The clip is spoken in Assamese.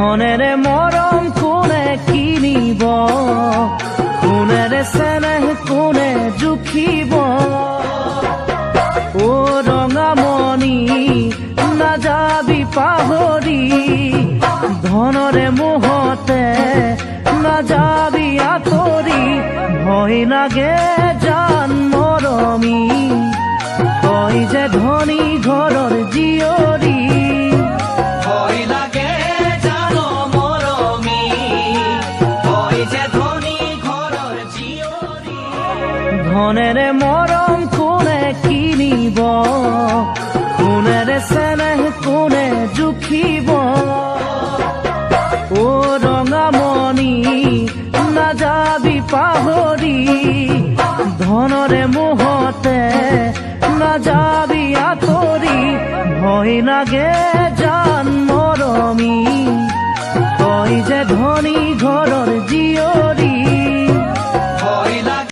ধনেৰে মৰম কোনে কিনিব, কোনেৰে চেনেহ কোনে জুখিব। অ ৰঙামণি নাযাবি পাহৰি, ধনৰে মোহতে নাযাবি আঁতৰি। ভয় লাগে জান মৰমী, তই যে ধনী ঘৰৰ জীয়ৰী। ভয় লাগে জান মৰমী, তই যে ধনী ঘৰৰ জীয়ৰী। ধনেৰে মৰম কোনে কিনিব, কোনেৰে চেনেহ কোনে জুখিব। অ ৰঙামণি নাযাবি পাহৰি, ধনৰে মোহতে নাযাবি আঁতৰি। ভয় লাগে জান মৰমী, তই যে ধনী ঘৰৰ জীয়ৰী।